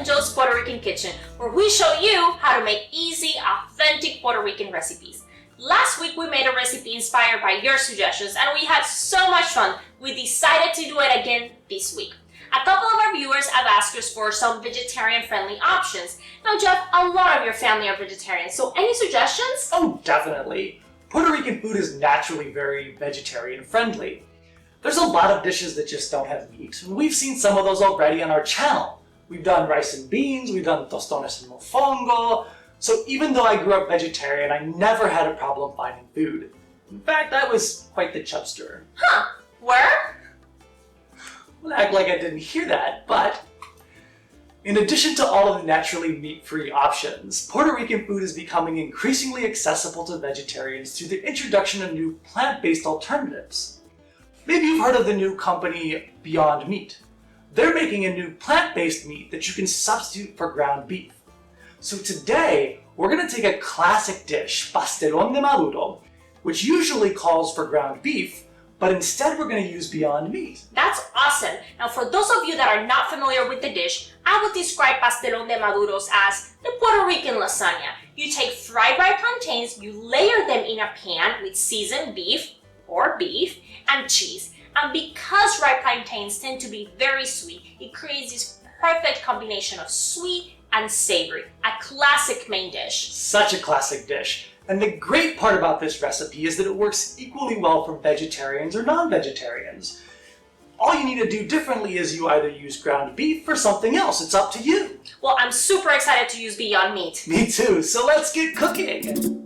Joe's Puerto Rican Kitchen, where we show you how to make easy, authentic Puerto Rican recipes. Last week we made a recipe inspired by your suggestions and we had so much fun, we decided to do it again this week. A couple of our viewers have asked us for some vegetarian-friendly options. Now Jeff, a lot of your family are vegetarians, so any suggestions? Oh, definitely. Puerto Rican food is naturally very vegetarian-friendly. There's a lot of dishes that just don't have meat, and we've seen some of those already on our channel. We've done rice and beans, we've done tostones and mofongo, so even though I grew up vegetarian, I never had a problem finding food. In fact, I was quite the chubster. Huh, where? Well, act like I didn't hear that, but in addition to all of the naturally meat-free options, Puerto Rican food is becoming increasingly accessible to vegetarians through the introduction of new plant-based alternatives. Maybe you've heard of the new company Beyond Meat. They're making a new plant-based meat that you can substitute for ground beef. So today, we're going to take a classic dish, Pastelon de Maduros, which usually calls for ground beef, but instead we're going to use Beyond Meat. That's awesome! Now for those of you that are not familiar with the dish, I would describe Pastelon de Maduros as the Puerto Rican lasagna. You take fried ripe plantains, you layer them in a pan with seasoned beef and cheese. And because ripe plantains tend to be very sweet, it creates this perfect combination of sweet and savory. A classic main dish. Such a classic dish. And the great part about this recipe is that it works equally well for vegetarians or non-vegetarians. All you need to do differently is you either use ground beef or something else. It's up to you. Well, I'm super excited to use Beyond Meat. Me too, so let's get cooking.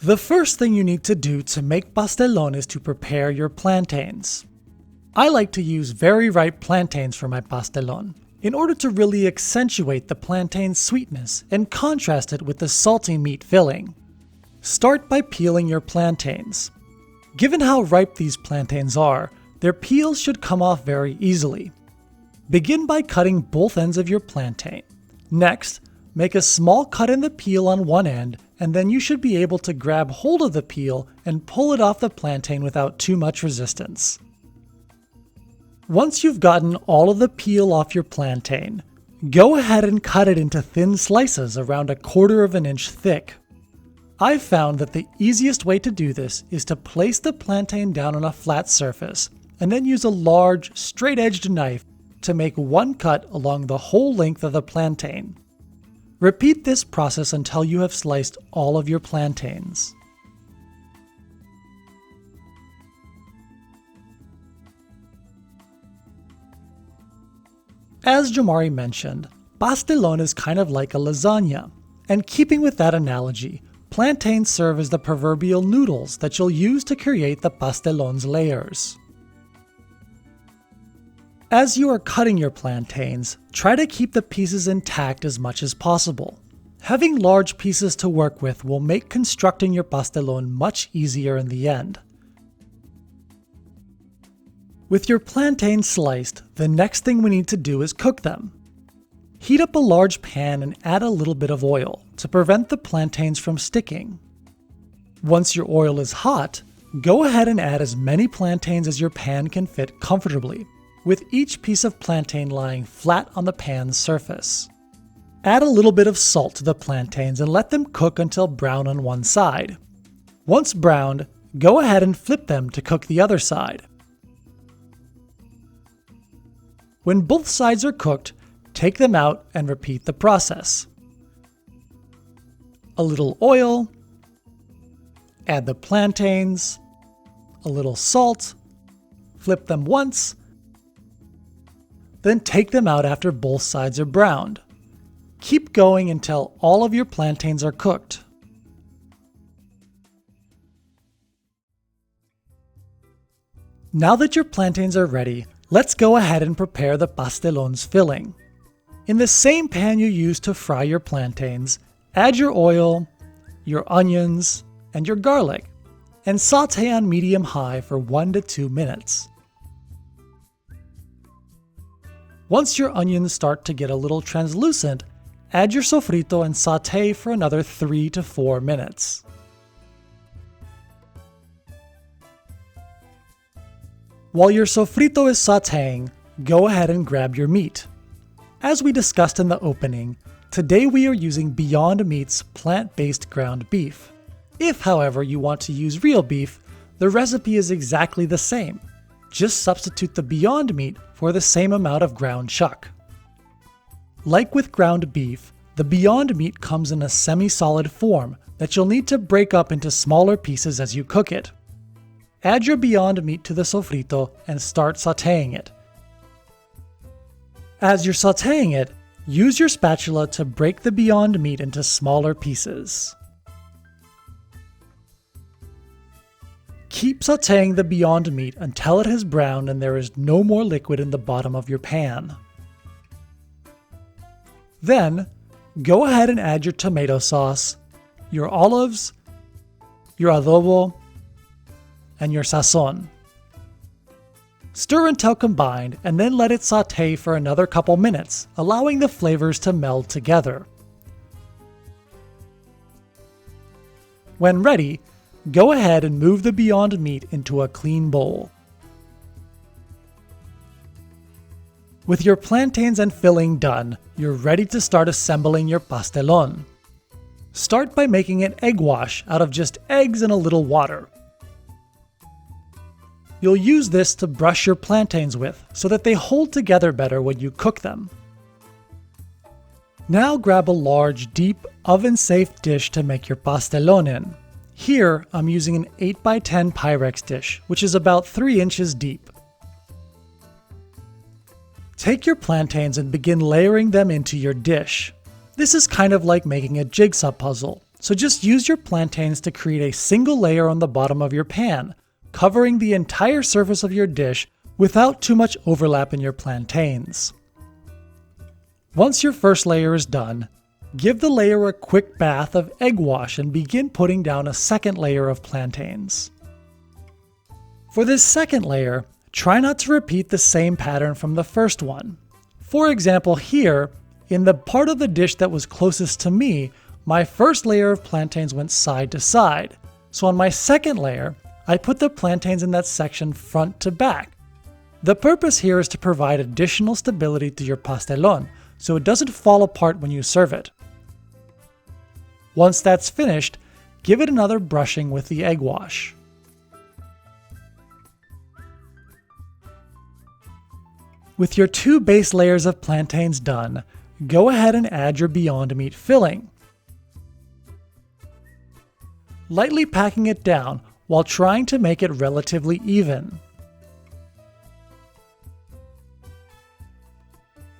The first thing you need to do to make pastelón is to prepare your plantains. I like to use very ripe plantains for my pastelón, in order to really accentuate the plantain's sweetness and contrast it with the salty meat filling. Start by peeling your plantains. Given how ripe these plantains are, their peels should come off very easily. Begin by cutting both ends of your plantain. Next, make a small cut in the peel on one end, and then you should be able to grab hold of the peel and pull it off the plantain without too much resistance. Once you've gotten all of the peel off your plantain, go ahead and cut it into thin slices around 1/4 inch thick. I've found that the easiest way to do this is to place the plantain down on a flat surface, and then use a large, straight-edged knife to make one cut along the whole length of the plantain. Repeat this process until you have sliced all of your plantains. As Jamari mentioned, pastelón is kind of like a lasagna, and keeping with that analogy, plantains serve as the proverbial noodles that you'll use to create the pastelón's layers. As you are cutting your plantains, try to keep the pieces intact as much as possible. Having large pieces to work with will make constructing your pastelón much easier in the end. With your plantains sliced, the next thing we need to do is cook them. Heat up a large pan and add a little bit of oil to prevent the plantains from sticking. Once your oil is hot, go ahead and add as many plantains as your pan can fit comfortably, with each piece of plantain lying flat on the pan's surface. Add a little bit of salt to the plantains and let them cook until brown on one side. Once browned, go ahead and flip them to cook the other side. When both sides are cooked, take them out and repeat the process. A little oil, add the plantains, a little salt, flip them once, then take them out after both sides are browned. Keep going until all of your plantains are cooked. Now that your plantains are ready, let's go ahead and prepare the pastelon's filling. In the same pan you used to fry your plantains, add your oil, your onions, and your garlic, and saute on medium-high for 1 to 2 minutes. Once your onions start to get a little translucent, add your sofrito and saute for another 3 to 4 minutes. While your sofrito is sauteing, go ahead and grab your meat. As we discussed in the opening, today we are using Beyond Meat's plant-based ground beef. If, however, you want to use real beef, the recipe is exactly the same. Just substitute the Beyond Meat for the same amount of ground chuck. Like with ground beef, the Beyond Meat comes in a semi-solid form that you'll need to break up into smaller pieces as you cook it. Add your Beyond Meat to the sofrito and start sauteing it. As you're sauteing it, use your spatula to break the Beyond Meat into smaller pieces. Keep sauteing the Beyond Meat until it has browned and there is no more liquid in the bottom of your pan. Then, go ahead and add your tomato sauce, your olives, your adobo, and your Sazon. Stir until combined and then let it saute for another couple minutes, allowing the flavors to meld together. When ready, go ahead and move the Beyond Meat into a clean bowl. With your plantains and filling done, you're ready to start assembling your pastelon. Start by making an egg wash out of just eggs and a little water. You'll use this to brush your plantains with so that they hold together better when you cook them. Now grab a large, deep, oven-safe dish to make your pastelon in. Here, I'm using an 8x10 Pyrex dish, which is about 3 inches deep. Take your plantains and begin layering them into your dish. This is kind of like making a jigsaw puzzle, so just use your plantains to create a single layer on the bottom of your pan, covering the entire surface of your dish without too much overlap in your plantains. Once your first layer is done, give the layer a quick bath of egg wash and begin putting down a second layer of plantains. For this second layer, try not to repeat the same pattern from the first one. For example, here, in the part of the dish that was closest to me, my first layer of plantains went side to side, so on my second layer, I put the plantains in that section front to back. The purpose here is to provide additional stability to your pastelon, so it doesn't fall apart when you serve it. Once that's finished, give it another brushing with the egg wash. With your 2 base layers of plantains done, go ahead and add your Beyond Meat filling. Lightly packing it down while trying to make it relatively even.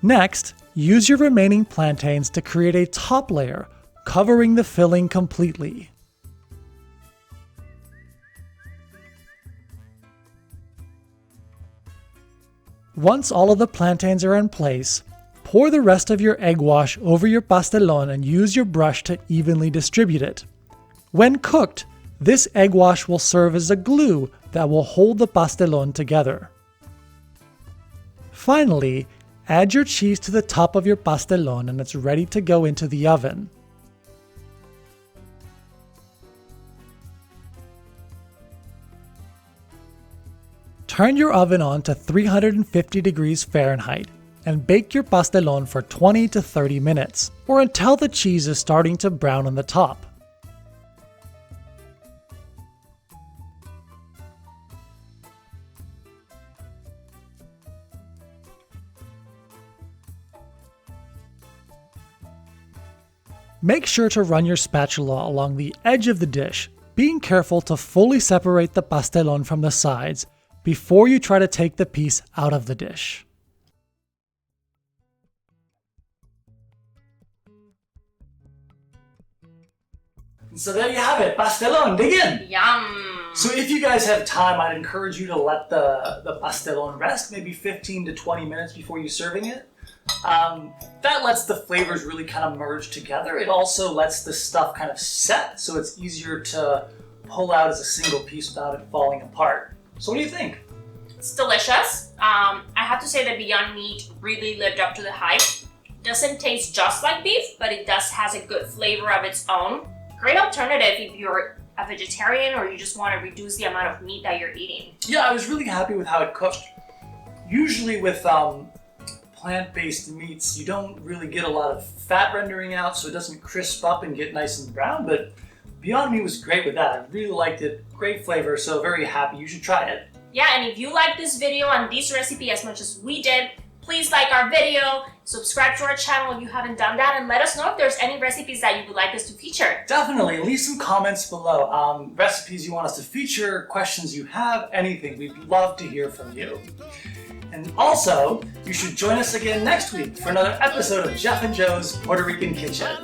Next, use your remaining plantains to create a top layer, covering the filling completely. Once all of the plantains are in place, pour the rest of your egg wash over your pastelon and use your brush to evenly distribute it. When cooked, this egg wash will serve as a glue that will hold the pastelon together. Finally, add your cheese to the top of your pastelon and it's ready to go into the oven. Turn your oven on to 350 degrees Fahrenheit and bake your pastelon for 20 to 30 minutes, or until the cheese is starting to brown on the top. Make sure to run your spatula along the edge of the dish, being careful to fully separate the pastelon from the sides before you try to take the piece out of the dish. So there you have it, pastelon, dig in! Yum! So if you guys have time, I'd encourage you to let the pastelon rest maybe 15 to 20 minutes before you're serving it. That lets the flavors really kind of merge together. It also lets the stuff kind of set, so it's easier to pull out as a single piece without it falling apart. So what do you think? It's delicious. I have to say that Beyond Meat really lived up to the hype. Doesn't taste just like beef, but it does has a good flavor of its own. Great alternative if you're a vegetarian or you just want to reduce the amount of meat that you're eating. Yeah, I was really happy with how it cooked. Usually with plant-based meats, you don't really get a lot of fat rendering out, so it doesn't crisp up and get nice and brown, but Beyond Meat was great with that. I really liked it. Great flavor, so very happy. You should try it. Yeah, and if you like this video and this recipe as much as we did, please like our video, subscribe to our channel if you haven't done that, and let us know if there's any recipes that you would like us to feature. Definitely. Leave some comments below. Recipes you want us to feature, questions you have, anything. We'd love to hear from you. And also, you should join us again next week for another episode of Jeff and Joe's Puerto Rican Kitchen.